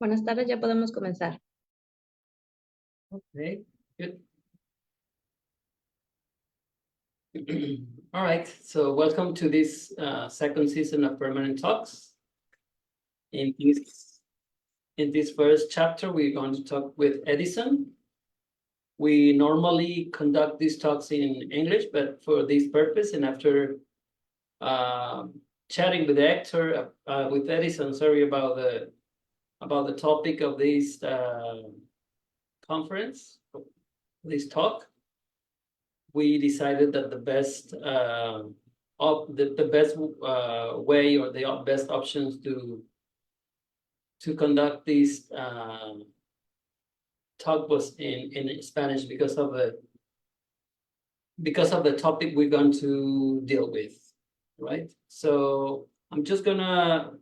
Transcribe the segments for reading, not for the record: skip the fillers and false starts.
Buenas tardes, ya podemos comenzar. Okay, good. All right, so welcome to this second season of Permanent Talks. In this first chapter, we're going to talk with Edison. We normally conduct these talks in English, but for this purpose, and after chatting with Hector, with Edison, sorry about the topic of this conference, this talk, we decided that the best way or the best options to conduct this talk was in Spanish because of the topic we're going to deal with, right? So I'm just gonna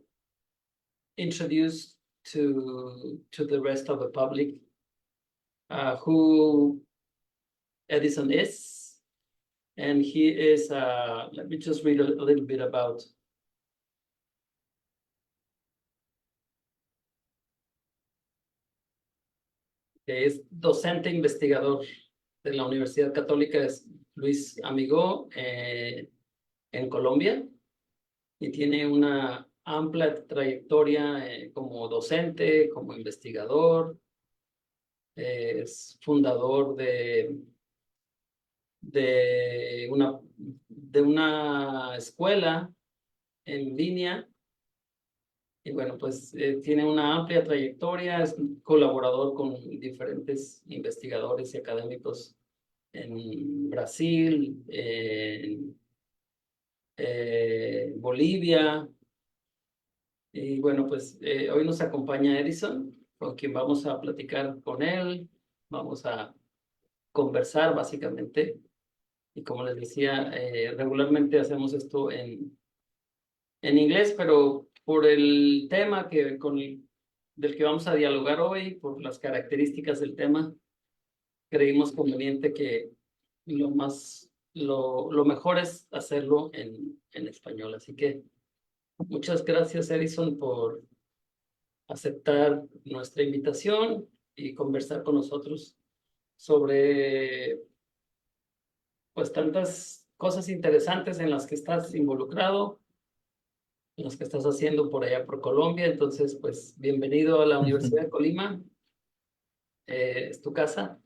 introduce to the rest of the public who Edison is. And he is, let me just read a little bit about. Que es docente investigador de la Universidad Católica Luis Amigó en Colombia, y tiene una amplia trayectoria como docente, como investigador. Es fundador de una escuela en línea, y bueno, pues tiene una amplia trayectoria, es colaborador con diferentes investigadores y académicos en Brasil, en Bolivia, y bueno, pues hoy nos acompaña Edison, con quien vamos a platicar con él, vamos a conversar básicamente. Y como les decía, regularmente hacemos esto en inglés, pero por el tema del que vamos a dialogar hoy, por las características del tema, creímos conveniente que lo mejor es hacerlo en español. Así que muchas gracias, Edison, por aceptar nuestra invitación y conversar con nosotros sobre pues tantas cosas interesantes en las que estás involucrado, en las que estás haciendo por allá por Colombia. Entonces, pues bienvenido a la Universidad de Colima. Es tu casa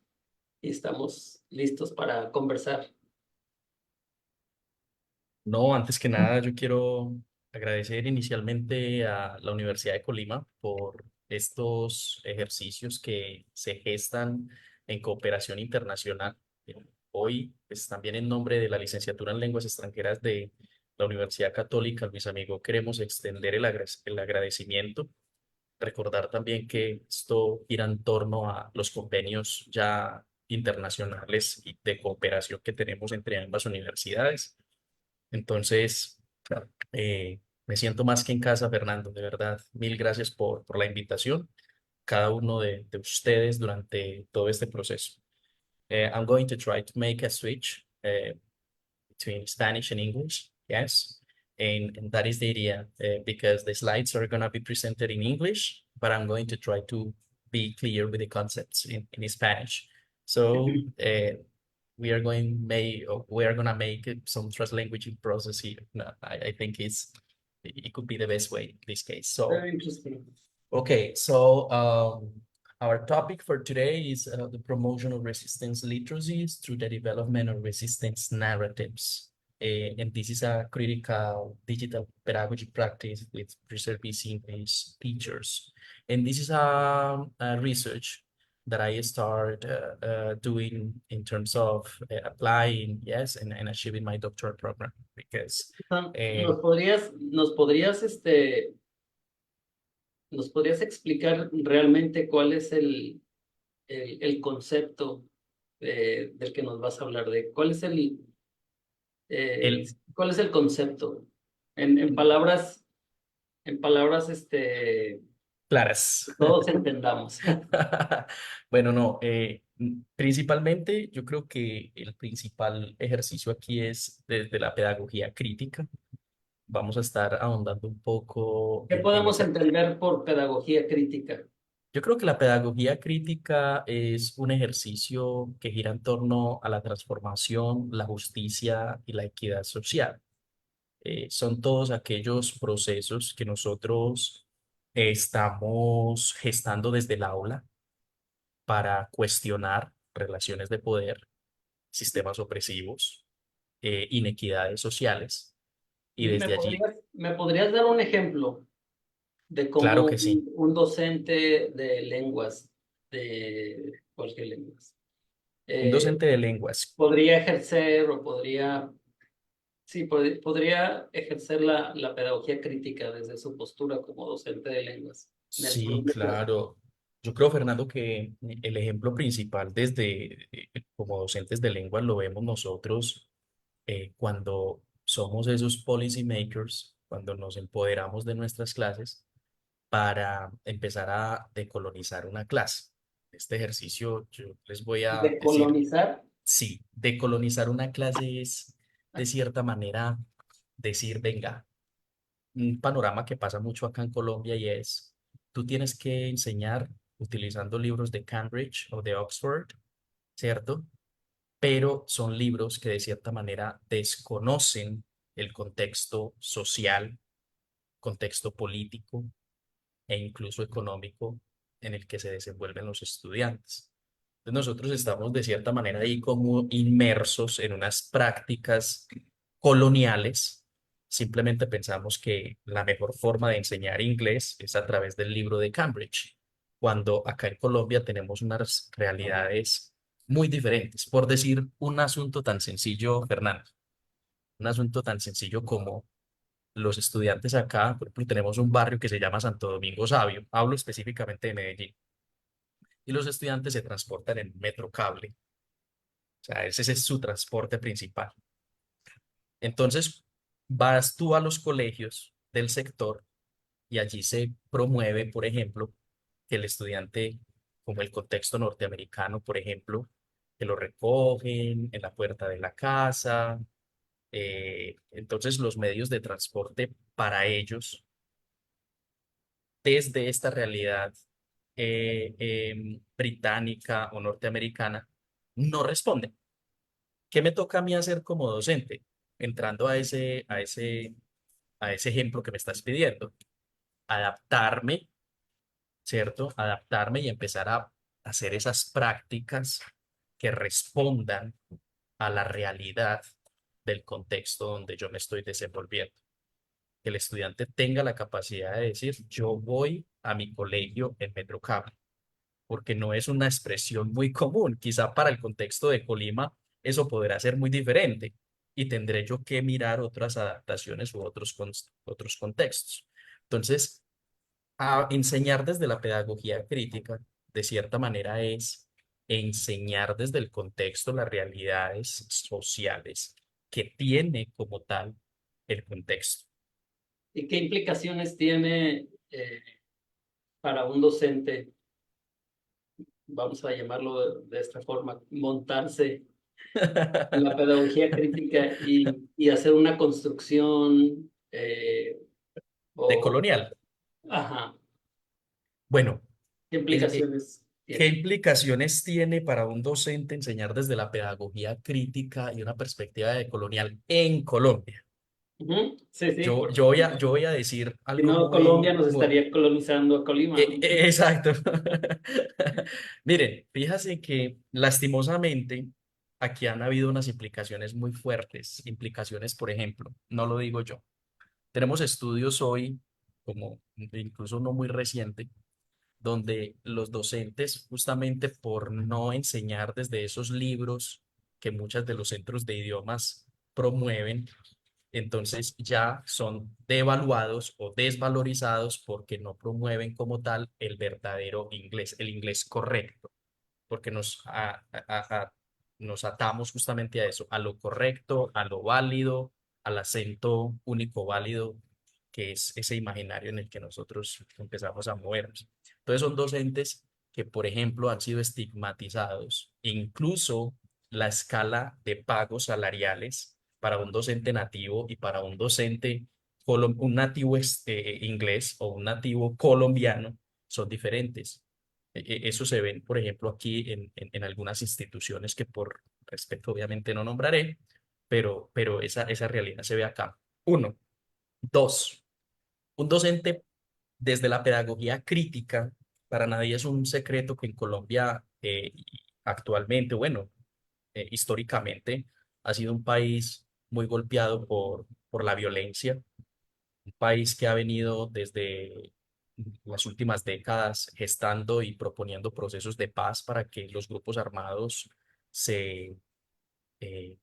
y estamos listos para conversar. No, antes que nada, yo quiero agradecer inicialmente a la Universidad de Colima por estos ejercicios que se gestan en cooperación internacional. Hoy, pues también en nombre de la licenciatura en lenguas extranjeras de la Universidad Católica, mis amigos, queremos extender el agradecimiento. Recordar también que esto gira en torno a los convenios ya internacionales y de cooperación que tenemos entre ambas universidades. Entonces, me siento más que en casa, Fernando, de verdad. Mil gracias por la invitación, cada uno de ustedes durante todo este proceso. I'm going to try to make a switch between Spanish and English, yes. And that is the idea, because the slides are going to be presented in English, but I'm going to try to be clear with the concepts in Spanish. So we are going to make some translanguaging process here. No, I think it could be the best way in this case. So Very interesting. okay, so our topic for today is the promotion of resistance literacies through the development of resistance narratives. And this is a critical digital pedagogy practice with preserving-based teachers. And this is a research that I start doing in terms of applying, yes, and achieving my doctoral program. Because ¿Nos podrías explicar realmente cuál es el concepto del que nos vas a hablar? ¿Cuál es cuál es el concepto? En palabras, claras. Todos entendamos. Bueno, no, principalmente yo creo que el principal ejercicio aquí es desde la pedagogía crítica. Vamos a estar ahondando un poco ¿Qué podemos esa... entender por pedagogía crítica? Yo creo que la pedagogía crítica es un ejercicio que gira en torno a la transformación, la justicia y la equidad social. Son todos aquellos procesos que nosotros estamos gestando desde el aula para cuestionar relaciones de poder, sistemas opresivos, inequidades sociales. Y ¿Y desde allí, me podrías dar un ejemplo de claro cómo que sí, un docente de lenguas, de cualquier lengua, un eh, docente de lenguas. podría ejercer o podría, sí, podría ejercer la pedagogía crítica desde su postura como docente de lenguas en el Sí, salón de clase? claro. Yo creo, Fernando, que el ejemplo principal desde como docentes de lengua lo vemos nosotros cuando somos esos policy makers, cuando nos empoderamos de nuestras clases para empezar a decolonizar una clase. Este ejercicio yo les voy a De decir, colonizar. sí, decolonizar una clase es de cierta manera decir, venga, un panorama que pasa mucho acá en Colombia y es, tú tienes que enseñar utilizando libros de Cambridge o de Oxford, ¿cierto? Pero son libros que de cierta manera desconocen el contexto social, contexto político e incluso económico en el que se desenvuelven los estudiantes. Entonces nosotros estamos de cierta manera ahí como inmersos en unas prácticas coloniales. Simplemente pensamos que la mejor forma de enseñar inglés es a través del libro de Cambridge, cuando acá en Colombia tenemos unas realidades muy diferentes. Por decir un asunto tan sencillo, Fernando, un asunto tan sencillo como los estudiantes acá, por ejemplo, tenemos un barrio que se llama Santo Domingo Sabio, hablo específicamente de Medellín, y los estudiantes se transportan en metro cable, o sea, ese es su transporte principal. Entonces, vas tú a los colegios del sector y allí se promueve, por ejemplo, que el estudiante, como el contexto norteamericano, por ejemplo, que lo recogen en la puerta de la casa. Entonces, los medios de transporte para ellos, desde esta realidad británica o norteamericana, no responden. ¿Qué me toca a mí hacer como docente? Entrando a ese ejemplo que me estás pidiendo, adaptarme, ¿cierto? Adaptarme y empezar a hacer esas prácticas que respondan a la realidad del contexto donde yo me estoy desenvolviendo. Que el estudiante tenga la capacidad de decir, yo voy a mi colegio en Metrocable, porque no es una expresión muy común. Quizá para el contexto de Colima eso podrá ser muy diferente y tendré yo que mirar otras adaptaciones u otros contextos. Entonces, a enseñar desde la pedagogía crítica, de cierta manera, es enseñar desde el contexto las realidades sociales que tiene como tal el contexto. ¿Y qué implicaciones tiene para un docente, vamos a llamarlo de esta forma, montarse en la pedagogía crítica y hacer una construcción De o, colonial. ajá, Bueno, qué eh, eh, implicaciones ¿qué tiene? implicaciones tiene para un docente enseñar desde la pedagogía crítica y una perspectiva de colonial en Colombia? Ujú. Sí, sí, Yo porque yo voy a decir si algo no, Colombia nos muy, estaría colonizando a Colima, ¿no? exacto. Miren, fíjate que lastimosamente aquí han habido unas implicaciones muy fuertes. Implicaciones, por ejemplo, no lo digo yo. Tenemos estudios hoy, como incluso no muy reciente, donde los docentes, justamente por no enseñar desde esos libros que muchos de los centros de idiomas promueven, entonces ya son devaluados o desvalorizados porque no promueven como tal el verdadero inglés, el inglés correcto, porque nos atamos justamente a eso, a lo correcto, a lo válido, al acento único válido, que es ese imaginario en el que nosotros empezamos a movernos. Entonces son docentes que, por ejemplo, han sido estigmatizados, incluso la escala de pagos salariales para un docente nativo y para un docente, un nativo inglés o un nativo colombiano son diferentes. Eso se ve, por ejemplo, aquí en algunas instituciones que por respeto obviamente no nombraré, pero esa realidad se ve acá. Uno. Dos, un docente desde la pedagogía crítica, para nadie es un secreto que en Colombia actualmente, bueno, históricamente, ha sido un país muy golpeado por la violencia, un país que ha venido desde las últimas décadas gestando y proponiendo procesos de paz para que los grupos armados se eh,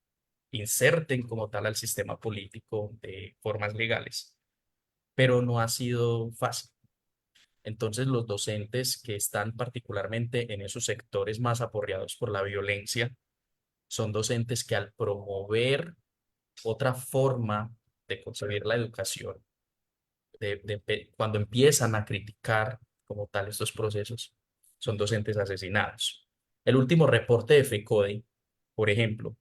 inserten como tal al sistema político de formas legales, pero no ha sido fácil. Entonces, los docentes que están particularmente en esos sectores más aporreados por la violencia son docentes que al promover otra forma de concebir la educación, cuando empiezan a criticar como tal estos procesos, son docentes asesinados. El último reporte de FECODE, por ejemplo,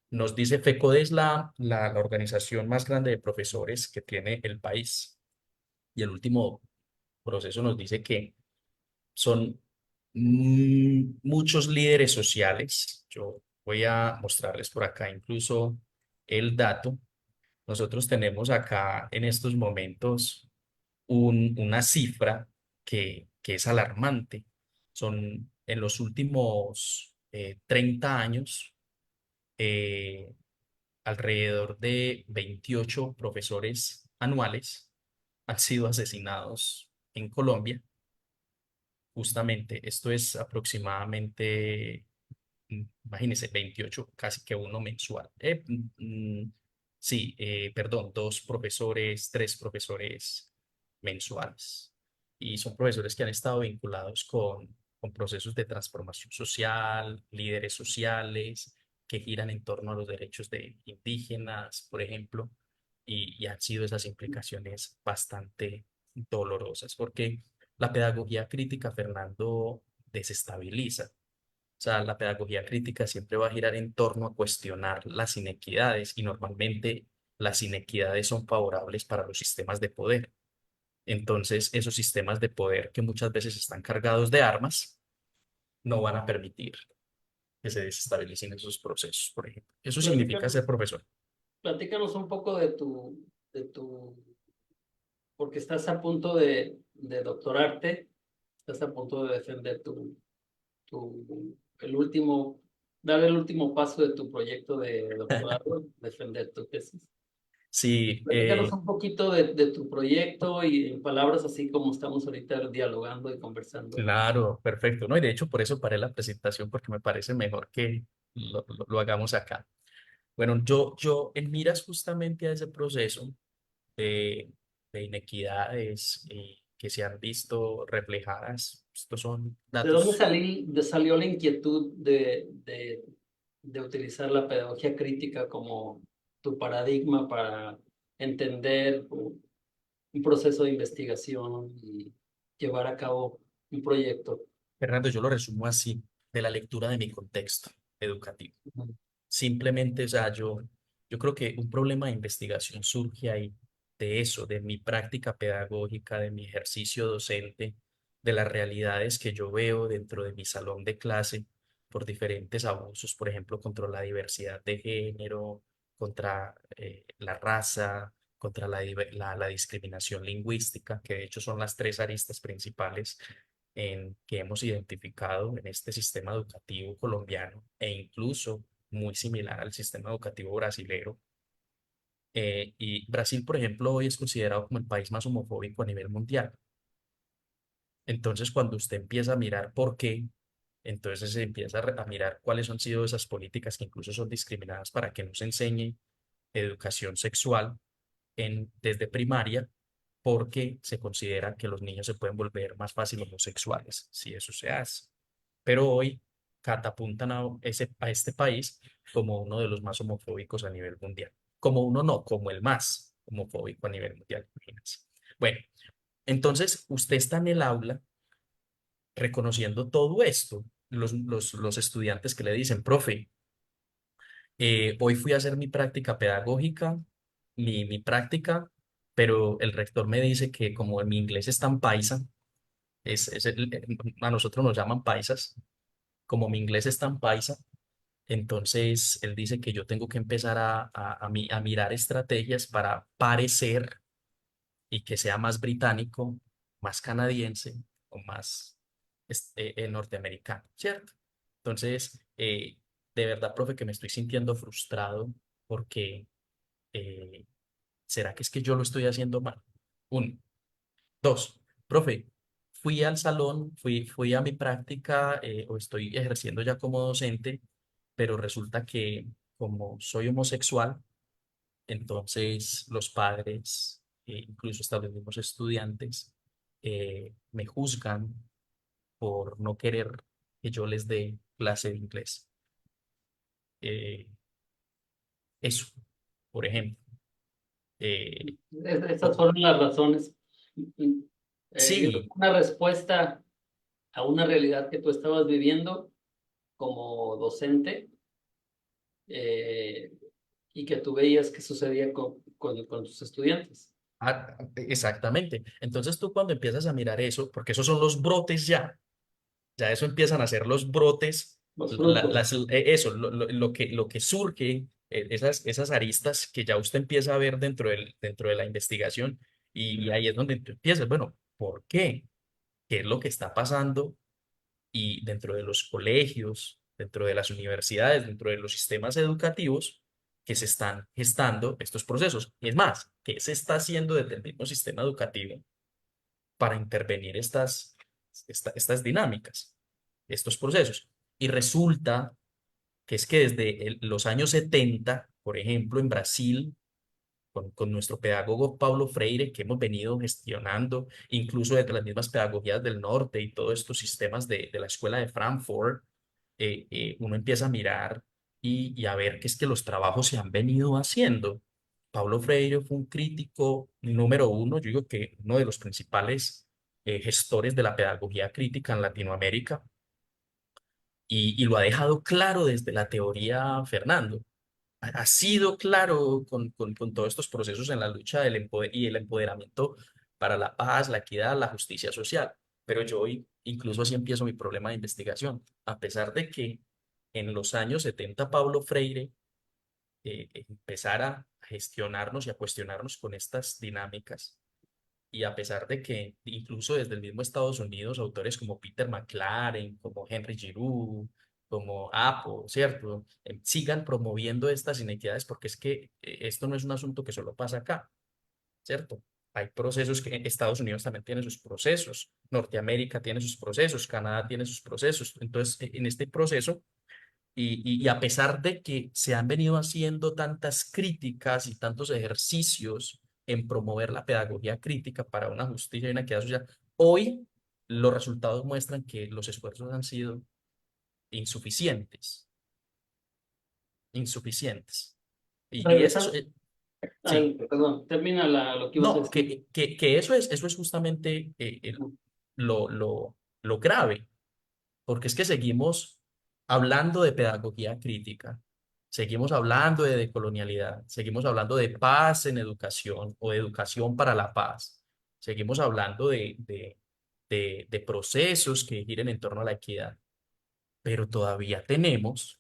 nos dice, FECODE es la organización más grande de profesores que tiene el país. Y el último proceso nos dice que son muchos líderes sociales. Yo voy a mostrarles por acá incluso el dato. Nosotros tenemos acá en estos momentos una cifra que es alarmante. Son en los últimos 30 años, eh, alrededor de 28 profesores anuales han sido asesinados en Colombia. Justamente, esto es aproximadamente, imagínense, 28, casi que uno mensual. Sí, perdón, dos profesores, tres profesores mensuales. Y son profesores que han estado vinculados con procesos de transformación social, líderes sociales, que giran en torno a los derechos de indígenas, por ejemplo, y han sido esas implicaciones bastante dolorosas, porque la pedagogía crítica, Fernando, desestabiliza. O sea, la pedagogía crítica siempre va a girar en torno a cuestionar las inequidades y normalmente las inequidades son favorables para los sistemas de poder. Entonces, esos sistemas de poder que muchas veces están cargados de armas no van a permitir que se desestabilicen esos procesos, por ejemplo. Eso significa Platícanos, ser profesor. platícanos un poco de tu, porque estás a punto de doctorarte, estás a punto de defender el último, dar el último paso de tu proyecto de doctorado, defender tu tesis. Sí, Platícanos un poquito de tu proyecto y en palabras así como estamos ahorita dialogando y conversando. claro, perfecto, ¿no? Y de hecho, por eso paré la presentación, porque me parece mejor que lo hagamos acá. Bueno, yo en miras justamente a ese proceso de, de inequidades que se han visto reflejadas, estos son ¿De dónde datos. salió la inquietud de utilizar la pedagogía crítica como tu paradigma para entender un proceso de investigación y llevar a cabo un proyecto? Fernando, yo lo resumo así, de la lectura de mi contexto educativo. Simplemente, o sea, yo creo que un problema de investigación surge ahí, de eso, de mi práctica pedagógica, de mi ejercicio docente, de las realidades que yo veo dentro de mi salón de clase por diferentes abusos, por ejemplo, contra la diversidad de género, contra la raza, contra la discriminación lingüística, que de hecho son las tres aristas principales que hemos identificado en este sistema educativo colombiano e incluso muy similar al sistema educativo brasilero. Y Brasil, por ejemplo, hoy es considerado como el país más homofóbico a nivel mundial. Entonces, cuando usted empieza a mirar por qué, entonces se empieza a mirar cuáles han sido esas políticas que incluso son discriminadas para que no se enseñe educación sexual desde primaria, porque se considera que los niños se pueden volver más fácil homosexuales si eso se hace. Pero hoy catapuntan a este país como uno de los más homofóbicos a nivel mundial. Como uno no, como el más homofóbico a nivel mundial, imagínense. Bueno, entonces usted está en el aula reconociendo todo esto. Los estudiantes que le dicen, profe, hoy fui a hacer mi práctica pedagógica, mi práctica, pero el rector me dice que como mi inglés es tan paisa, a nosotros nos llaman paisas, como mi inglés es tan paisa, entonces él dice que yo tengo que empezar a mirar estrategias para parecer y que sea más británico, más canadiense o más norteamericano, ¿cierto? Entonces, de verdad, profe, que me estoy sintiendo frustrado porque eh, ¿será que es que yo lo estoy haciendo mal? Uno. Dos, profe, fui al salón, fui a mi práctica o estoy ejerciendo ya como docente, pero resulta que como soy homosexual, entonces los padres, incluso hasta los mismos estudiantes, me juzgan por no querer que yo les dé clase de inglés. Eh, eso, por ejemplo. Eh, Esas fueron las razones. Yo creo que sí, una respuesta a una realidad que tú estabas viviendo como docente, eh, y que tú veías que sucedía con tus estudiantes. exactamente. Entonces tú cuando empiezas a mirar eso, porque esos son los brotes ya, ya eso empiezan a ser los brotes, Los frutos. eso, lo que surge, esas aristas que ya usted empieza a ver dentro de la investigación y ahí es donde tú empiezas, bueno, ¿por qué? ¿Qué es lo que está pasando? Y dentro de los colegios, dentro de las universidades, dentro de los sistemas educativos que se están gestando estos procesos. Es más, ¿qué se está haciendo desde el mismo sistema educativo para intervenir estas dinámicas, estos procesos? Y resulta que es que desde los años 70, por ejemplo, en Brasil, con nuestro pedagogo Paulo Freire, que hemos venido gestionando, incluso desde las mismas pedagogías del norte y todos estos sistemas de la escuela de Frankfurt, uno empieza a mirar y a ver que es que los trabajos se han venido haciendo. Paulo Freire fue un crítico número uno, yo digo que uno de los principales gestores de la pedagogía crítica en Latinoamérica, y lo ha dejado claro desde la teoría Fernando. Ha sido claro con todos estos procesos en la lucha y el empoderamiento para la paz, la equidad, la justicia social. Pero yo hoy incluso así empiezo mi problema de investigación. A pesar de que en los años 70 Paulo Freire empezara a gestionarnos y a cuestionarnos con estas dinámicas, y a pesar de que incluso desde el mismo Estados Unidos, autores como Peter McLaren, como Henry Giroux, como Apple, ¿cierto? Sigan promoviendo estas inequidades porque es que esto no es un asunto que solo pasa acá, ¿cierto? Hay procesos que Estados Unidos también tiene sus procesos, Norteamérica tiene sus procesos, Canadá tiene sus procesos. Entonces, en este proceso, y a pesar de que se han venido haciendo tantas críticas y tantos ejercicios en promover la pedagogía crítica para una justicia y una equidad social, hoy los resultados muestran que los esfuerzos han sido insuficientes, insuficientes. Y ese es, Regresando, sí, perdón, termina lo que ibas a no, decir. que eso es justamente lo, lo, lo grave. Porque es que seguimos hablando de pedagogía crítica, seguimos hablando de decolonialidad, seguimos hablando de paz en educación o de educación para la paz, seguimos hablando de procesos que giren en torno a la equidad, pero todavía tenemos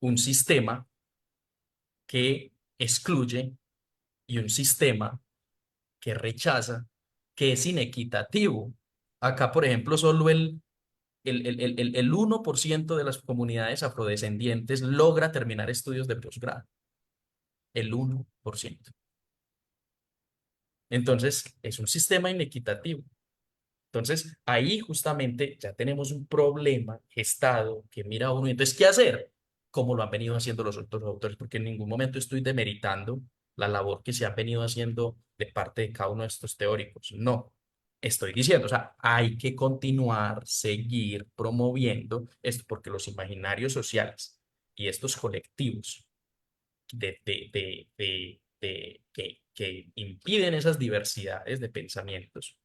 un sistema que excluye y un sistema que rechaza, que es inequitativo. Acá, por ejemplo, solo el 1% de las comunidades afrodescendientes logra terminar estudios de posgrado. El 1%. Entonces, es un sistema inequitativo. Entonces, ahí justamente ya tenemos un problema gestado que mira a uno. Y entonces, ¿qué hacer? Como lo han venido haciendo los otros autores, porque en ningún momento estoy demeritando la labor que se ha venido haciendo de parte de cada uno de estos teóricos. No, estoy diciendo, o sea, hay que continuar, seguir promoviendo esto, porque los imaginarios sociales y estos colectivos que impiden esas diversidades de pensamientos,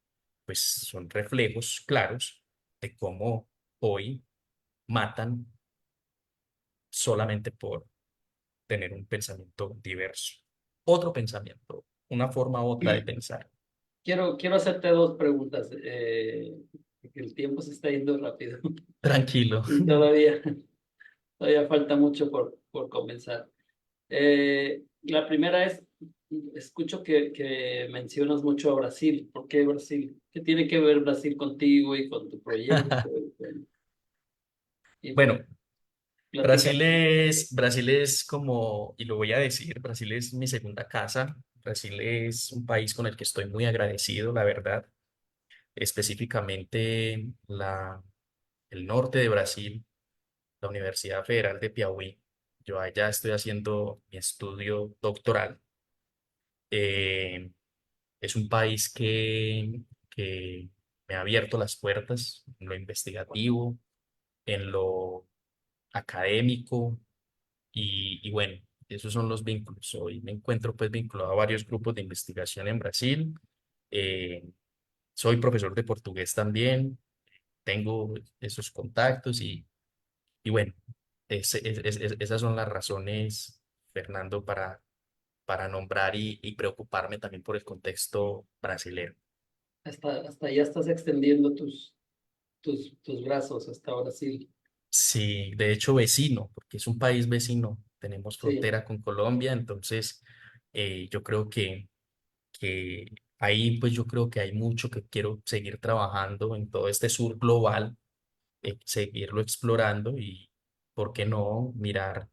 pues son reflejos claros de cómo hoy matan solamente por tener un pensamiento diverso. Otro pensamiento, una forma u otra de pensar. quiero hacerte dos preguntas. Porque el tiempo se está yendo rápido Tranquilo. y todavía falta mucho por comenzar. La primera es, escucho que mencionas mucho a Brasil. ¿Por qué Brasil? ¿Qué tiene que ver Brasil contigo y con tu proyecto? Y Bueno, platícame. Brasil es como, y lo voy a decir, Brasil es mi segunda casa. Brasil es un país con el que estoy muy agradecido, la verdad. Específicamente el norte de Brasil, la Universidad Federal de Piauí. Yo allá estoy haciendo mi estudio doctoral. Eh, es un país que me ha abierto las puertas en lo investigativo, en lo académico y bueno, esos son los vínculos. Hoy me encuentro pues vinculado a varios grupos de investigación en Brasil. Eh, soy profesor de portugués también, tengo esos contactos y bueno, esas son las razones, Fernando, para nombrar y preocuparme también por el contexto brasileño. Hasta ya estás extendiendo tus brazos hasta Brasil. Sí, de hecho vecino, porque es un país vecino, tenemos Sí. frontera con Colombia, entonces yo creo que ahí pues yo creo que hay mucho que quiero seguir trabajando en todo este sur global, seguirlo explorando y, ¿por qué no mirar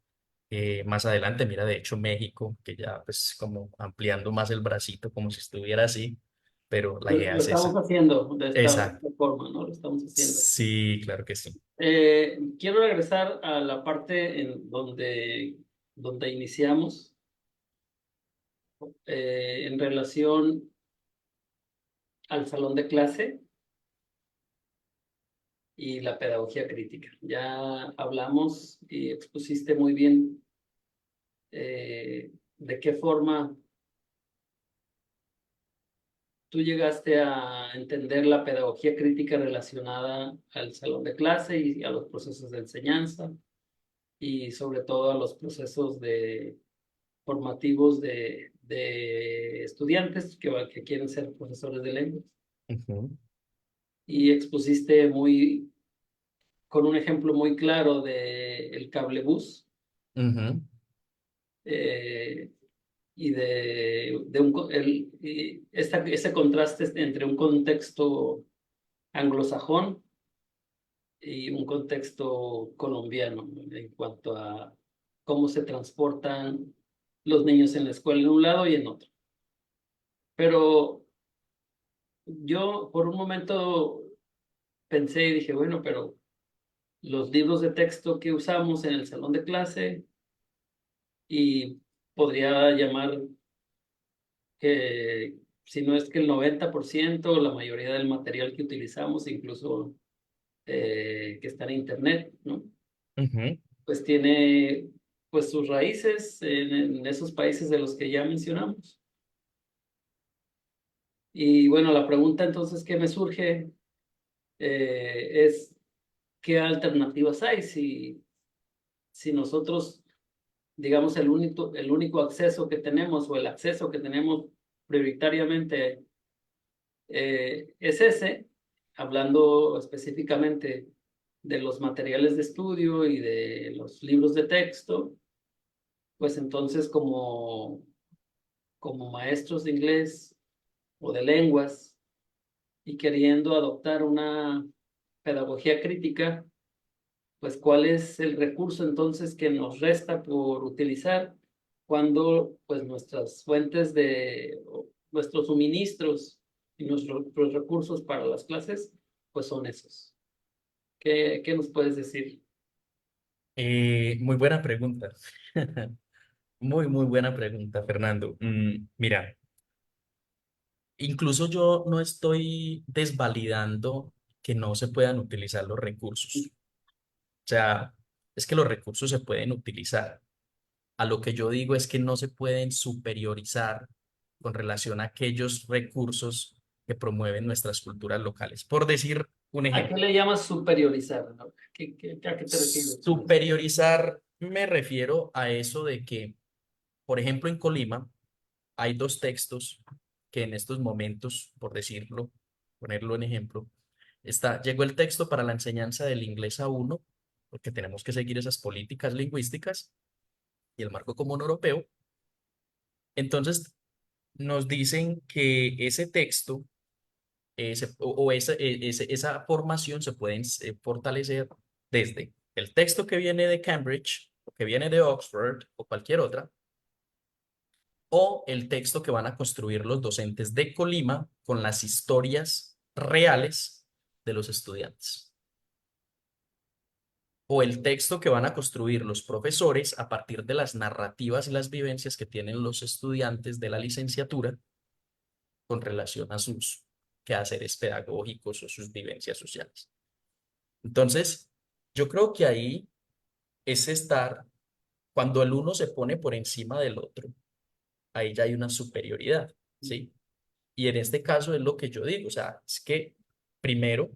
más adelante? Mira, de hecho México, que ya pues como ampliando más el bracito como si estuviera así, pero la idea Lo es estamos esa. haciendo de Esa, esta forma, ¿no? Lo estamos haciendo. sí, claro que sí. Quiero regresar a la parte en donde iniciamos en relación al salón de clase y la pedagogía crítica. Ya hablamos y expusiste muy bien de qué forma tú llegaste a entender la pedagogía crítica relacionada al salón de clase y a los procesos de enseñanza y sobre todo a los procesos formativos de estudiantes que quieren ser profesores de lengua. Ujú, Y expusiste con un ejemplo muy claro de el cablebús ujú, eh, y ese contraste entre un contexto anglosajón y un contexto colombiano, ¿no? En cuanto a cómo se transportan los niños en la escuela en un lado y en otro. Pero yo por un momento pensé y dije, bueno, pero los libros de texto que usamos en el salón de clase y podría llamar que, si no es que el 90%, la mayoría del material que utilizamos, incluso que está en internet, ¿no? ujú. Pues tiene pues sus raíces en esos países de los que ya mencionamos. Y bueno, la pregunta entonces que me surge es, ¿qué alternativas hay si nosotros, digamos, el único acceso que tenemos o el acceso que tenemos prioritariamente es ese, hablando específicamente de los materiales de estudio y de los libros de texto, pues entonces como maestros de inglés o de lenguas y queriendo adoptar una pedagogía crítica, pues cuál es el recurso entonces que nos resta por utilizar cuando pues nuestras fuentes o nuestros suministros y nuestros recursos para las clases pues son esos. ¿Qué nos puedes decir? Muy buena pregunta. Muy, muy buena pregunta, Fernando. Mira, incluso yo no estoy desvalidando que no se puedan utilizar los recursos. O sea, es que los recursos se pueden utilizar. A lo que yo digo es que no se pueden superiorizar con relación a aquellos recursos que promueven nuestras culturas locales. Por decir un ¿A qué ejemplo, le llamas superiorizar, ¿no? ¿A qué te refieres con eso? superiorizar me refiero a eso de que, por ejemplo, en Colima hay dos textos que en estos momentos, por decirlo, ponerlo en ejemplo, llegó el texto para la enseñanza del inglés A1, porque tenemos que seguir esas políticas lingüísticas y el marco común europeo. Entonces, nos dicen que ese texto esa formación se puede fortalecer desde el texto que viene de Cambridge, o que viene de Oxford o cualquier otra, o el texto que van a construir los docentes de Colima con las historias reales de los estudiantes, o el texto que van a construir los profesores a partir de las narrativas y las vivencias que tienen los estudiantes de la licenciatura con relación a sus quehaceres pedagógicos o sus vivencias sociales. Entonces, yo creo que ahí es estar, cuando el uno se pone por encima del otro, ahí ya hay una superioridad, ¿sí? Y en este caso es lo que yo digo, o sea, es que primero,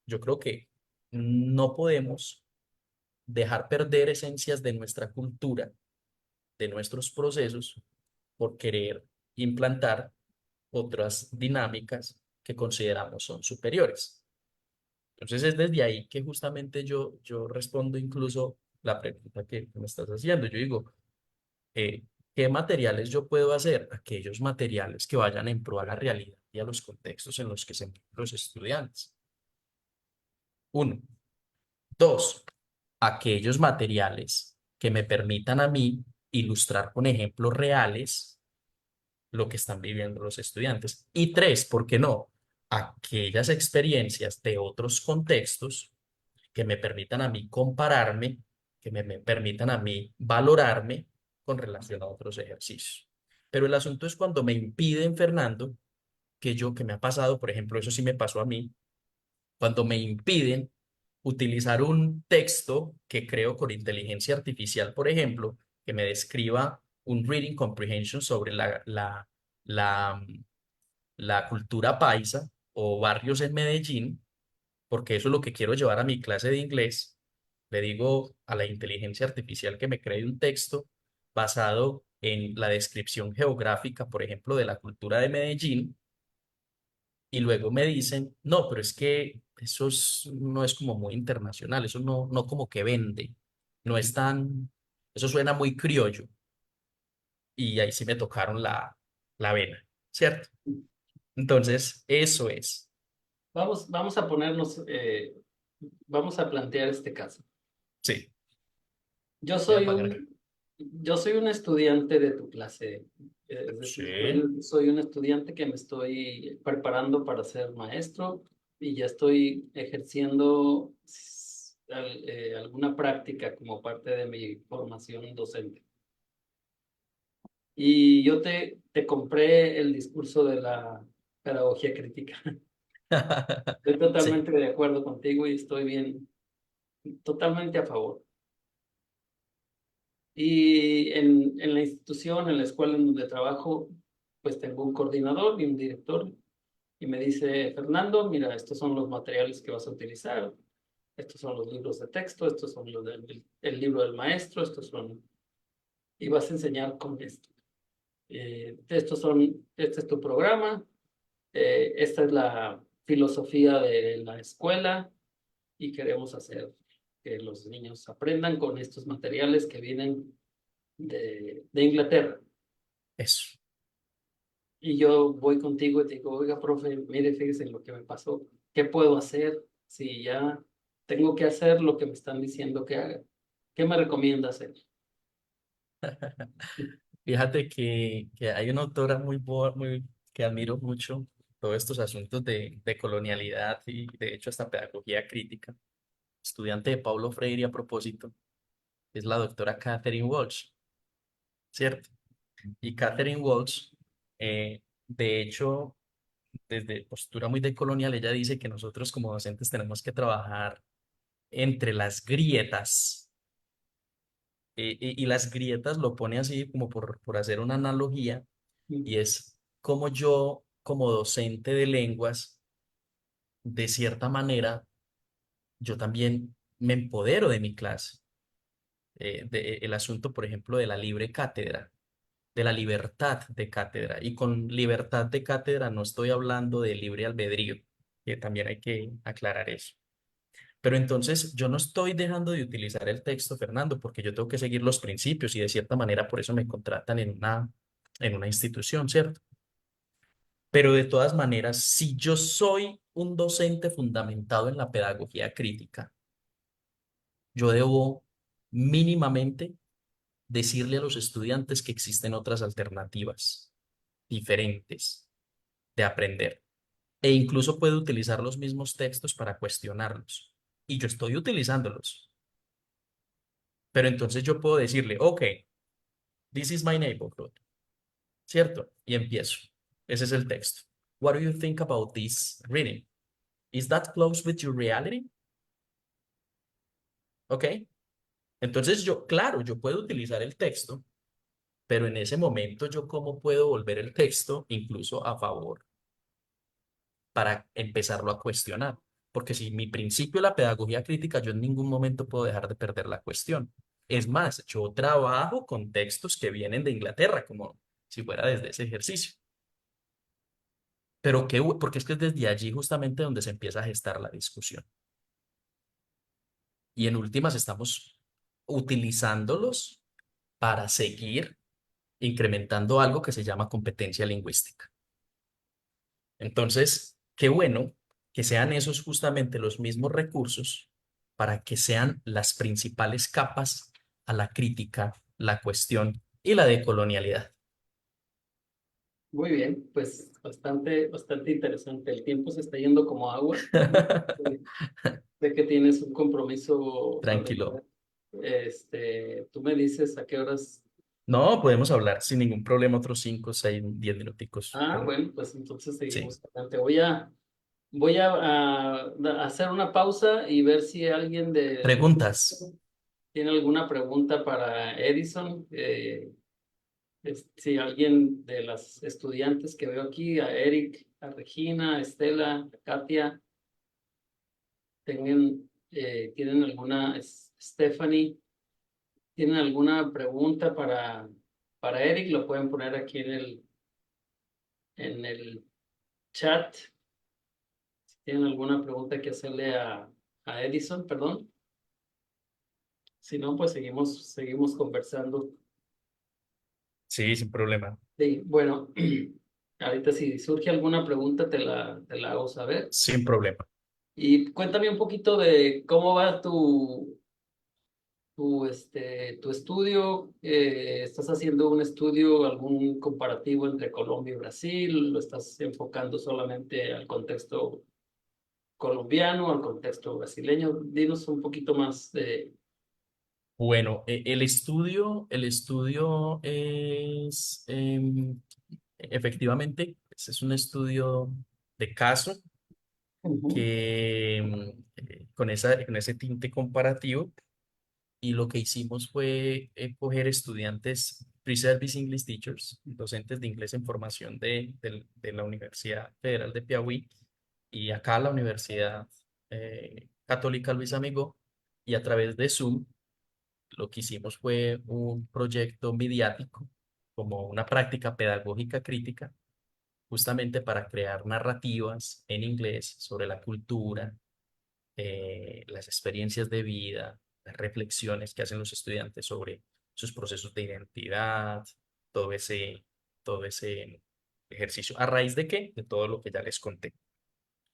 yo creo que no podemos dejar perder esencias de nuestra cultura, de nuestros procesos, por querer implantar otras dinámicas que consideramos son superiores. Entonces es desde ahí que justamente yo respondo incluso la pregunta que me estás haciendo. Yo digo, eh, ¿qué materiales yo puedo hacer? Aquellos materiales que vayan en pro a la realidad y a los contextos en los que se encuentran los estudiantes. Uno. Dos, aquellos materiales que me permitan a mí ilustrar con ejemplos reales lo que están viviendo los estudiantes. Y tres, ¿por qué no? Aquellas experiencias de otros contextos que me permitan a mí compararme, que me permitan a mí valorarme con relación a otros ejercicios. Pero el asunto es cuando me impiden, Fernando, que me ha pasado, por ejemplo, eso sí me pasó a mí, cuando me impiden utilizar un texto que creo con inteligencia artificial, por ejemplo, que me describa un reading comprehension sobre la, la cultura paisa o barrios en Medellín, porque eso es lo que quiero llevar a mi clase de inglés. Le digo a la inteligencia artificial que me cree un texto basado en la descripción geográfica, por ejemplo, de la cultura de Medellín, y luego me dicen, no, pero es que no es como muy internacional, eso no como que vende, no es tan, eso suena muy criollo, y ahí sí me tocaron la vena, ¿cierto? Entonces, eso es. Vamos a ponernos, vamos a plantear este caso. Sí, Yo voy a soy apagar acá. yo soy un estudiante de tu clase, es decir, Sí, soy un estudiante que me estoy preparando para ser maestro y ya estoy ejerciendo alguna práctica como parte de mi formación docente. Y yo te compré el discurso de la pedagogía crítica. Estoy sí, totalmente de acuerdo contigo y estoy bien, totalmente a favor. Y en la institución, en la escuela en donde trabajo, pues tengo un coordinador y un director y me dice, Fernando, mira, estos son los materiales que vas a utilizar, estos son los libros de texto, estos son los el libro del maestro, estos son, y vas a enseñar con esto. Este es tu programa, esta es la filosofía de la escuela y queremos hacer que los niños aprendan con estos materiales que vienen de Inglaterra. eso. Y yo voy contigo y te digo, oiga, profe, mire, fíjese en lo que me pasó. ¿Qué puedo hacer si ya tengo que hacer lo que me están diciendo que haga? ¿Qué me recomienda hacer? Fíjate que hay una autora que admiro mucho, todos estos asuntos de colonialidad y de hecho hasta pedagogía crítica, estudiante de Paulo Freire a propósito, es la doctora Catherine Walsh, ¿cierto? Y Catherine Walsh, de hecho, desde postura muy decolonial, ella dice que nosotros como docentes tenemos que trabajar entre las grietas, y las grietas lo pone así como por hacer una analogía, y es como yo, como docente de lenguas, de cierta manera, yo también me empodero de mi clase. El asunto, por ejemplo, de la libre cátedra. de la libertad de cátedra. Y con libertad de cátedra no estoy hablando de libre albedrío, que también hay que aclarar eso. Pero entonces yo no estoy dejando de utilizar el texto, Fernando, porque yo tengo que seguir los principios y de cierta manera por eso me contratan en una institución, ¿cierto? Pero de todas maneras, si yo soy un docente fundamentado en la pedagogía crítica, yo debo mínimamente decirle a los estudiantes que existen otras alternativas diferentes de aprender. E incluso puedo utilizar los mismos textos para cuestionarlos. Y yo estoy utilizándolos. Pero entonces yo puedo decirle, ok, this is my neighborhood, ¿cierto? Y empiezo. Ese es el texto. What do you think about this reading? Is that close with your reality? ¿Ok? Entonces yo, claro, yo puedo utilizar el texto, pero en ese momento yo cómo puedo volver el texto incluso a favor para empezarlo a cuestionar. Porque si mi principio es la pedagogía crítica, yo en ningún momento puedo dejar de perder la cuestión. Es más, yo trabajo con textos que vienen de Inglaterra, como si fuera desde ese ejercicio. Pero porque es que es desde allí justamente donde se empieza a gestar la discusión. Y en últimas estamos utilizándolos para seguir incrementando algo que se llama competencia lingüística. Entonces, qué bueno que sean esos justamente los mismos recursos para que sean las principales capas a la crítica, la cuestión y la decolonialidad. Muy bien, pues bastante interesante. El tiempo se está yendo como agua. Sé que tienes un compromiso Tranquilo. familiar. Tú me dices a qué horas. No, podemos hablar sin ningún problema otros 5, 6, 10 minuticos. Ah, bueno, pues entonces Sí. seguimos adelante. Voy a hacer una pausa y ver si alguien del Preguntas. tiene alguna pregunta para Edison. Si alguien de las estudiantes que veo aquí, a Eric, a Regina, a Estela, a Katia, tienen alguna, Stephanie, tienen alguna pregunta para Eric, lo pueden poner aquí en el chat. Si tienen alguna pregunta que hacerle a Edison, perdón. Si no, pues seguimos conversando. Sí, sin problema. Sí, bueno, ahorita si surge alguna pregunta te la hago saber. Sin problema. Y cuéntame un poquito de cómo va tu estudio. ¿Estás haciendo un estudio, algún comparativo entre Colombia y Brasil? ¿Lo estás enfocando solamente al contexto colombiano, al contexto brasileño? Dinos un poquito más de... Bueno, el estudio es efectivamente, pues, es un estudio de caso Ujú, que con ese tinte comparativo y lo que hicimos fue coger estudiantes pre-service English teachers, docentes de inglés en formación de la Universidad Federal de Piauí y acá la Universidad Católica Luis Amigo y a través de Zoom lo que hicimos fue un proyecto mediático como una práctica pedagógica crítica justamente para crear narrativas en inglés sobre la cultura, las experiencias de vida, las reflexiones que hacen los estudiantes sobre sus procesos de identidad, todo ese, todo ese ejercicio. ¿A raíz de qué? De todo lo que ya les conté.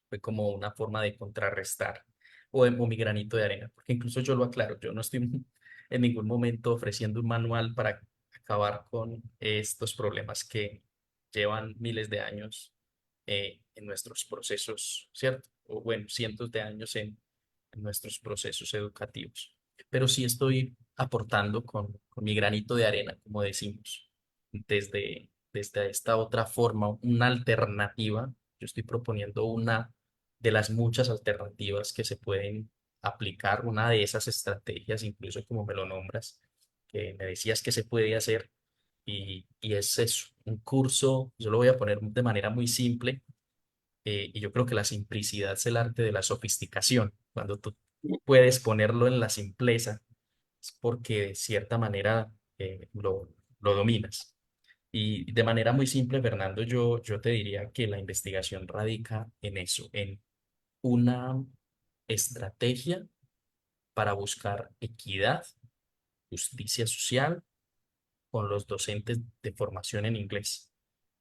Fue como una forma de contrarrestar o mi granito de arena, porque incluso yo lo aclaro, yo no estoy en ningún momento ofreciendo un manual para acabar con estos problemas que llevan miles de años en nuestros procesos, ¿cierto? O bueno, cientos de años en nuestros procesos educativos. Pero sí estoy aportando con mi granito de arena, como decimos, desde esta otra forma, una alternativa. Yo estoy proponiendo una de las muchas alternativas que se pueden aplicar, una de esas estrategias, incluso como me lo nombras, que me decías que se puede hacer, y es eso, un curso, yo lo voy a poner de manera muy simple, y yo creo que la simplicidad es el arte de la sofisticación. Cuando tú puedes ponerlo en la simpleza, es porque de cierta manera lo dominas. Y de manera muy simple, Fernando, yo te diría que la investigación radica en eso, en una estrategia para buscar equidad, justicia social con los docentes de formación en inglés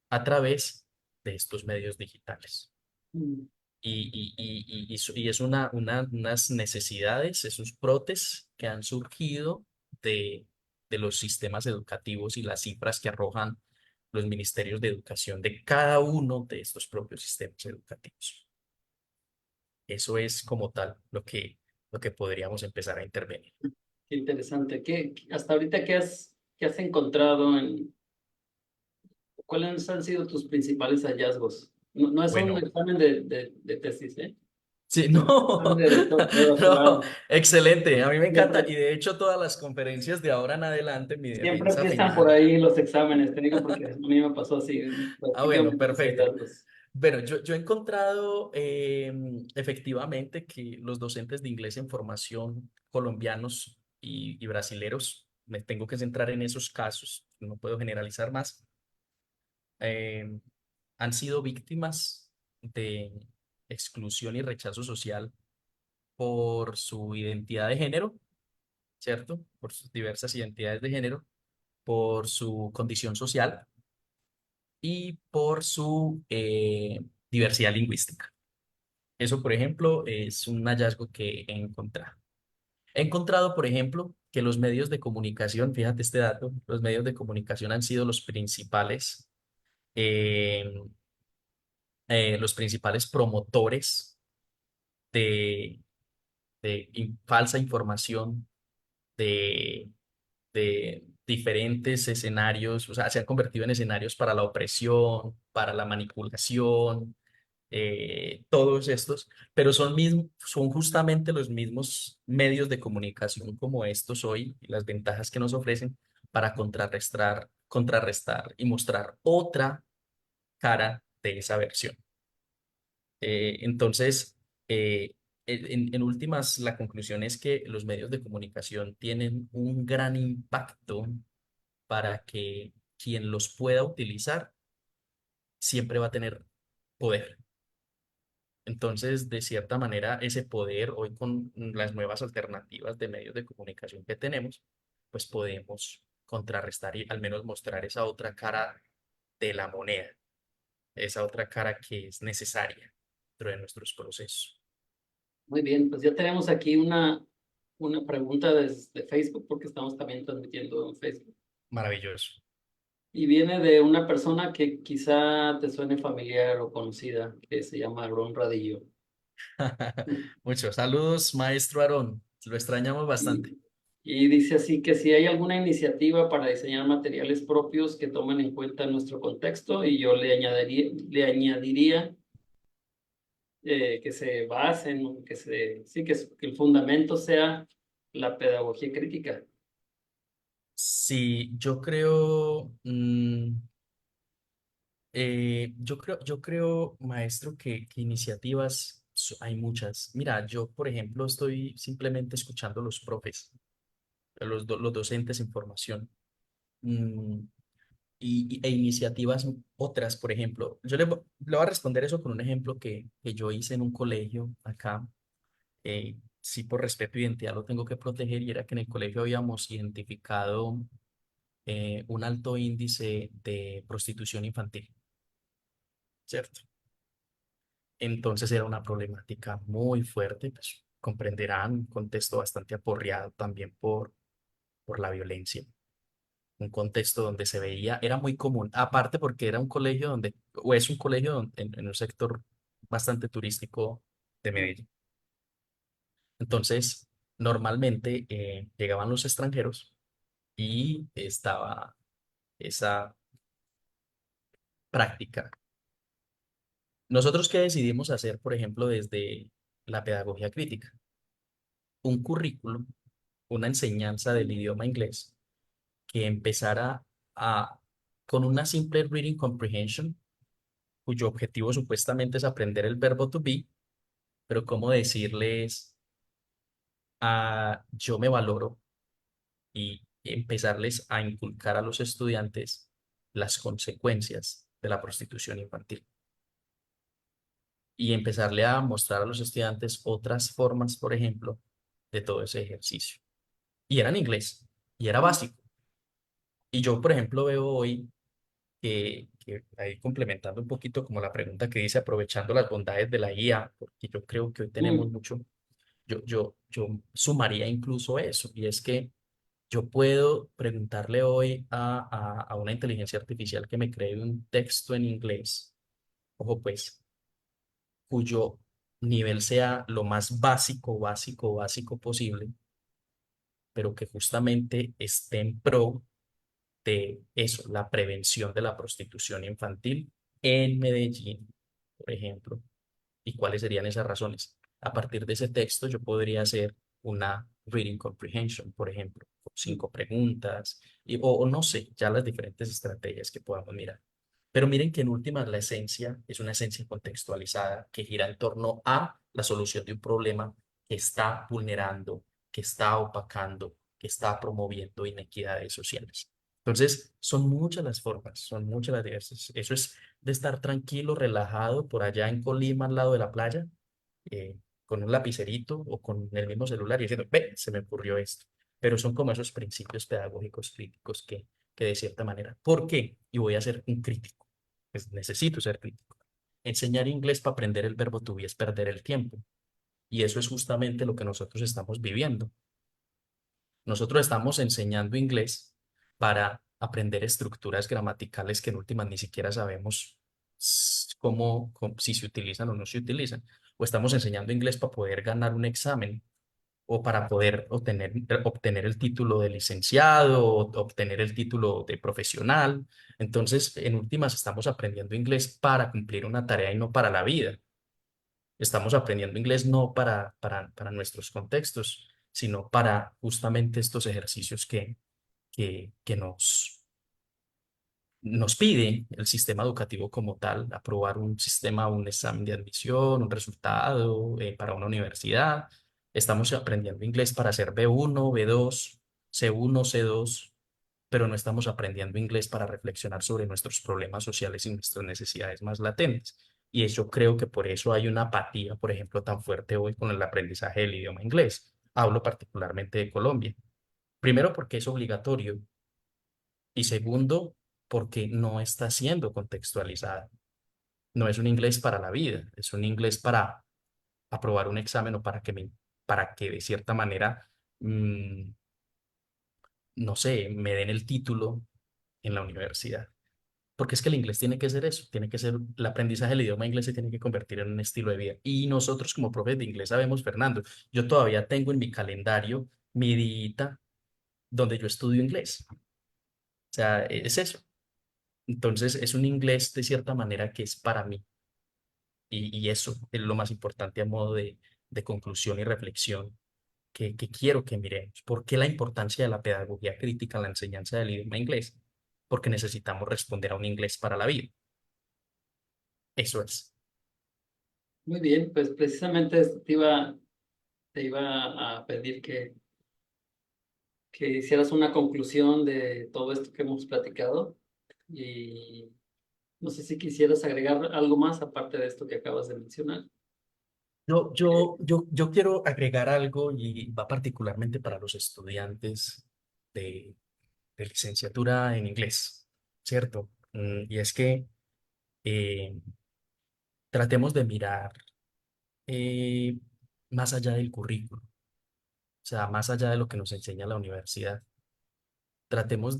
a través de estos medios digitales. Mm. Y es unas necesidades, esos brotes que han surgido de los sistemas educativos y las cifras que arrojan los ministerios de educación de cada uno de estos propios sistemas educativos. Eso es como tal lo que podríamos empezar a intervenir. Qué interesante. Hasta ahorita qué has encontrado cuáles han sido tus principales hallazgos? No, no es un Bueno, examen de tesis, ¿eh? sí, Es un no, examen de no, doctorado. excelente, a mí me encanta y Siempre, de hecho todas las conferencias de ahora en adelante, mi siempre defensa empiezan por final. ahí los exámenes, te digo, porque a mí me pasó así, Ah, bueno, prácticamente tus perfecto. hallazgos. Bueno, yo he encontrado efectivamente que los docentes de inglés en formación colombianos y brasileros, me tengo que centrar en esos casos, no puedo generalizar más, eh, han sido víctimas de exclusión y rechazo social por su identidad de género, ¿cierto? Por sus diversas identidades de género, por su condición social y por su diversidad lingüística. Eso, por ejemplo, es un hallazgo que he encontrado. He encontrado, por ejemplo, que los medios de comunicación, fíjate este dato, los medios de comunicación han sido eh, los principales promotores de, falsa información, de, de diferentes escenarios, o sea, se han convertido en escenarios para la opresión, para la manipulación, todos estos, pero son justamente los mismos medios de comunicación como estos hoy y las ventajas que nos ofrecen para contrarrestar y mostrar otra cara de esa versión. Entonces, en últimas, la conclusión es que los medios de comunicación tienen un gran impacto para que quien los pueda utilizar siempre va a tener poder. Entonces, de cierta manera, ese poder hoy con las nuevas alternativas de medios de comunicación que tenemos, pues podemos contrarrestar y al menos mostrar esa otra cara de la moneda, esa otra cara que es necesaria dentro de nuestros procesos. Muy bien, pues ya tenemos aquí una pregunta desde Facebook, porque estamos también transmitiendo en Facebook. Maravilloso. Y viene de una persona que quizá te suene familiar o conocida, que se llama Ron Radillo. Muchos saludos, maestro Aarón. Lo extrañamos bastante. Y, y dice así que si hay alguna iniciativa para diseñar materiales propios que tomen en cuenta nuestro contexto, y yo le añadiría que se basen, sí, que el fundamento sea la pedagogía crítica. Sí, yo creo, yo creo, maestro, que iniciativas hay muchas. Mira, yo, por ejemplo, estoy simplemente escuchando a los profes, los docentes en formación, mm, e iniciativas otras, por ejemplo. Le voy a responder eso con un ejemplo que yo hice en un colegio acá. Sí, por respeto e identidad lo tengo que proteger, y era que en el colegio habíamos identificado un alto índice de prostitución infantil, ¿cierto? Entonces era una problemática muy fuerte, pues comprenderán, un contexto bastante aporreado también por la violencia, un contexto donde se veía, era muy común, aparte porque era un colegio donde, o es un colegio en un sector bastante turístico de Medellín. Entonces, normalmente llegaban los extranjeros y estaba esa práctica. Nosotros, ¿qué decidimos hacer, por ejemplo, desde la pedagogía crítica? Un currículum, una enseñanza del idioma inglés que empezara a, con una simple reading comprehension, cuyo objetivo supuestamente es aprender el verbo to be, pero cómo decirles yo me valoro, y empezarles a inculcar a los estudiantes. las consecuencias de la prostitución infantil y empezarle a mostrar a los estudiantes otras formas, por ejemplo, de todo ese ejercicio. Y era en inglés, y era básico. Y yo, por ejemplo, veo hoy que ahí complementando un poquito como la pregunta que dice, aprovechando las bondades de la IA, porque yo creo que hoy tenemos Mm, mucho, yo sumaría incluso eso, y es que yo puedo preguntarle hoy a una inteligencia artificial que me cree un texto en inglés, ojo pues, cuyo nivel sea lo más básico posible, pero que justamente esté en pro de eso, la prevención de la prostitución infantil en Medellín, por ejemplo. ¿Y cuáles serían esas razones? A partir de ese texto yo podría hacer una reading comprehension, por ejemplo, con mm. 5 preguntas, o no sé, ya las diferentes estrategias que podamos mirar. Pero miren que en últimas la esencia es una esencia contextualizada que gira en torno a la solución de un problema que está vulnerando, que está opacando, que está promoviendo inequidades sociales. Entonces, son muchas las formas, son muchas las diversas. Eso es de estar tranquilo, relajado por allá en Colima, al lado de la playa, eh, con un lapicerito o con el mismo celular y diciendo, ve, se me ocurrió esto. Pero son como esos principios pedagógicos críticos que de cierta manera, ¿por qué? Y voy a ser un crítico, pues necesito ser crítico. Enseñar inglés para aprender el verbo to be es perder el tiempo. Y eso es justamente lo que nosotros estamos viviendo. Nosotros estamos enseñando inglés para aprender estructuras gramaticales que en últimas ni siquiera sabemos si se utilizan o no se utilizan. O estamos enseñando inglés para poder ganar un examen o para poder obtener el título de licenciado o obtener el título de profesional. Entonces, en últimas, estamos aprendiendo inglés para cumplir una tarea y no para la vida. Estamos aprendiendo inglés no para nuestros contextos, sino para justamente estos ejercicios que nos pide el sistema educativo como tal, aprobar un sistema, un examen de admisión, un resultado para una universidad. Estamos aprendiendo inglés para ser B1, B2, C1, C2, pero no estamos aprendiendo inglés para reflexionar sobre nuestros problemas sociales y nuestras necesidades más latentes. Y yo creo que por eso hay una apatía, por ejemplo, tan fuerte hoy con el aprendizaje del idioma inglés. Hablo particularmente de Colombia. Primero, porque es obligatorio y segundo, porque no está siendo contextualizada. No es un inglés para la vida, es un inglés para aprobar un examen o para que de cierta manera, mm, no sé, me den el título en la universidad. Porque es que el inglés tiene que ser eso, tiene que ser, el aprendizaje del idioma inglés se tiene que convertir en un estilo de vida. Y nosotros como profes de inglés sabemos, Fernando, yo todavía tengo en mi calendario mi dita donde yo estudio inglés. O sea, es eso. Entonces, es un inglés de cierta manera que es para mí. Y eso es lo más importante a modo de conclusión y reflexión que quiero que miremos. ¿Por qué la importancia de la pedagogía crítica en la enseñanza del idioma inglés? Porque necesitamos responder a un inglés para la vida. Eso es. Muy bien, pues precisamente te iba a pedir que hicieras una conclusión de todo esto que hemos platicado y no sé si quisieras agregar algo más aparte de esto que acabas de mencionar. Yo quiero agregar algo y va particularmente para los estudiantes de, de licenciatura en inglés, ¿cierto? Y es que eh, tratemos de mirar eh, más allá del currículo, o sea, más allá de lo que nos enseña la universidad. Tratemos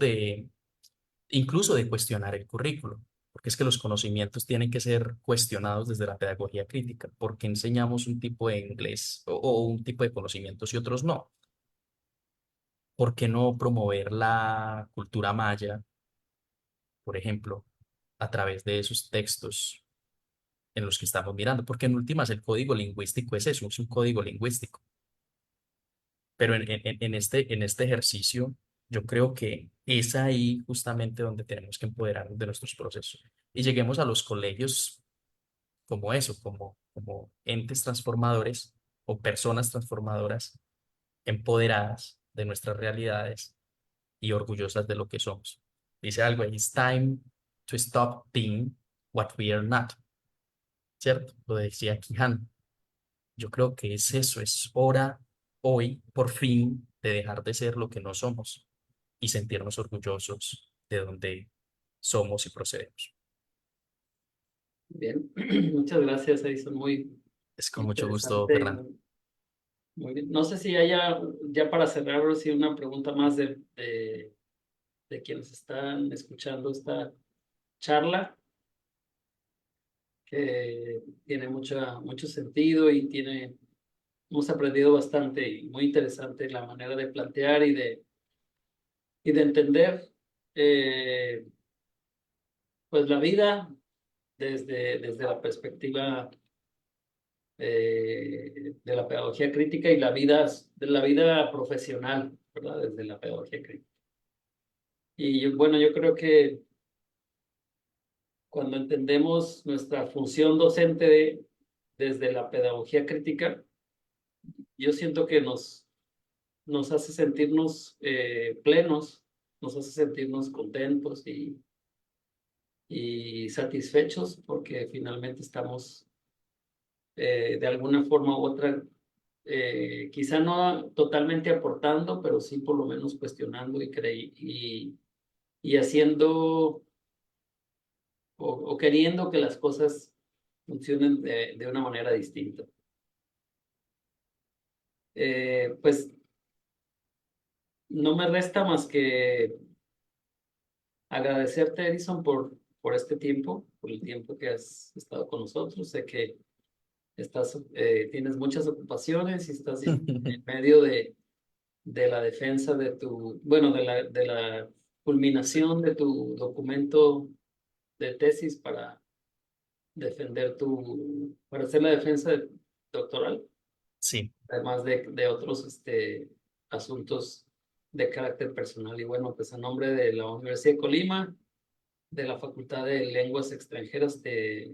incluso de cuestionar el currículo, porque es que los conocimientos tienen que ser cuestionados desde la pedagogía crítica. ¿Por qué enseñamos un tipo de inglés o un tipo de conocimientos y otros no? ¿Por qué no promover la cultura maya, por ejemplo, a través de esos textos en los que estamos mirando? Porque en últimas el código lingüístico es eso, es un código lingüístico. Pero en este ejercicio, yo creo que es ahí justamente donde tenemos que empoderarnos de nuestros procesos. Y lleguemos a los colegios como eso, como entes transformadores o personas transformadoras, empoderadas de nuestras realidades y orgullosas de lo que somos. Dice algo ahí, it's time to stop being what we are not, ¿cierto? Lo decía Kihan. Yo creo que es eso, es hora hoy, por fin, de dejar de ser lo que no somos y sentirnos orgullosos de donde somos y procedemos. Bien, muchas gracias, Edison. Muy Es con mucho gusto, interesante. Fernando. Muy bien. No sé si haya, ya para cerrar, ahora sí una pregunta más de quienes están escuchando esta charla, que tiene mucho sentido y hemos aprendido bastante y muy interesante la manera de plantear y de entender eh, pues la vida desde la perspectiva de la pedagogía crítica y de la vida profesional, ¿verdad? Desde la pedagogía crítica. Y bueno, yo creo que cuando entendemos nuestra función docente desde la pedagogía crítica, yo siento que nos hace sentirnos plenos, nos hace sentirnos contentos y satisfechos porque finalmente estamos de alguna forma u otra, quizá no totalmente aportando, pero sí por lo menos cuestionando y haciendo o queriendo que las cosas funcionen de una manera distinta. Pues no me resta más que agradecerte, Edison, por este tiempo, por el tiempo que has estado con nosotros. Sé que tienes muchas ocupaciones y estás en medio de la defensa bueno, de la culminación de tu documento de tesis para hacer la defensa doctoral, Sí, además de otros asuntos de carácter personal. Y bueno, pues a nombre de la Universidad de Colima, de la Facultad de Lenguas Extranjeras, te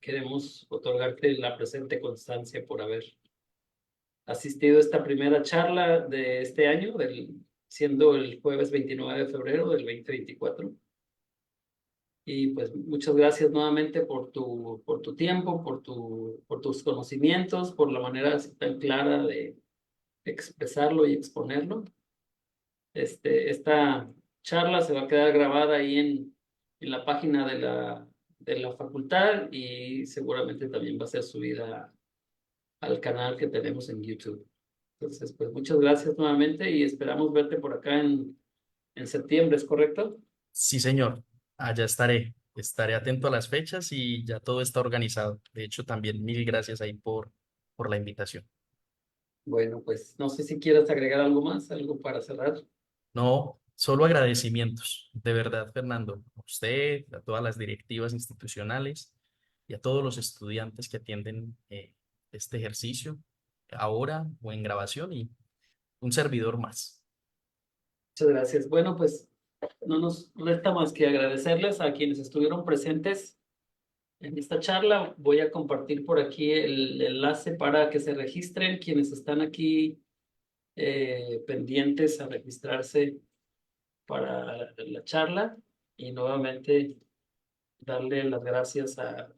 queremos otorgarte la presente constancia por haber asistido a esta primera charla de este año, siendo el jueves 29 de febrero del 2024. Y pues muchas gracias nuevamente por tu tiempo, por tus conocimientos, por la manera así tan clara de expresarlo y exponerlo. Esta charla se va a quedar grabada ahí en la página de la facultad y seguramente también va a ser subida al canal que tenemos en YouTube. Entonces, pues muchas gracias nuevamente y esperamos verte por acá en septiembre, ¿es correcto? sí, señor. Allá estaré. Estaré atento a las fechas y ya todo está organizado. De hecho, también mil gracias ahí por la invitación. Bueno, pues no sé si quieras agregar algo más, algo para cerrar. No, solo agradecimientos. De verdad, Fernando, a usted, a todas las directivas institucionales y a todos los estudiantes que atienden este ejercicio ahora o en grabación y un servidor más. Muchas gracias. Bueno, pues no nos resta más que agradecerles a quienes estuvieron presentes en esta charla. Voy a compartir por aquí el enlace para que se registren quienes están aquí pendientes a registrarse para la charla y nuevamente darle las gracias a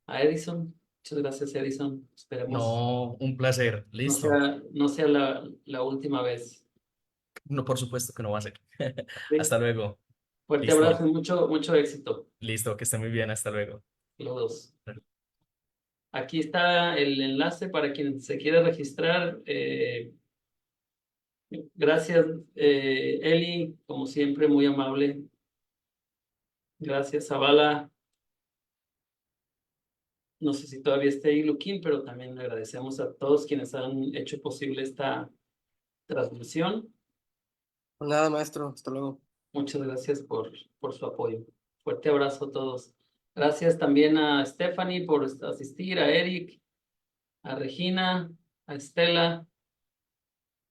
Edison. Muchas gracias, Edison. Esperemos No, un placer. no Listo. sea la última vez. No, por supuesto que no va a ser. Sí. Hasta luego. Fuerte abrazo Listo. y mucho éxito, Listo, que esté muy bien. Hasta luego. los dos. Aquí está el enlace para quien se quiera registrar. Gracias, Eli, como siempre, muy amable. Gracias, Zavala. No sé si todavía está ahí Luquín, pero también le agradecemos a todos quienes han hecho posible esta transmisión. Nada, maestro, hasta luego. Muchas gracias por su apoyo. Fuerte abrazo a todos. Gracias también a Stephanie por asistir, a Eric, a Regina, a Estela.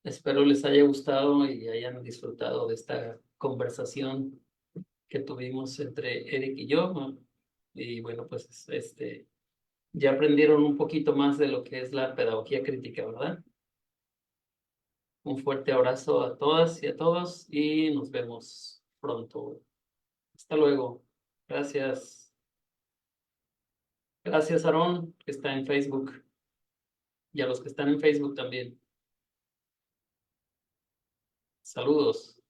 Espero les haya gustado y hayan disfrutado de esta conversación que tuvimos entre Eric y yo, ¿no? Y bueno, pues ya aprendieron un poquito más de lo que es la pedagogía crítica, ¿verdad? Un fuerte abrazo a todas y a todos y nos vemos pronto. pronto. Hasta luego. Gracias. Gracias, Aarón, que está en Facebook. Y a los que están en Facebook también. Saludos.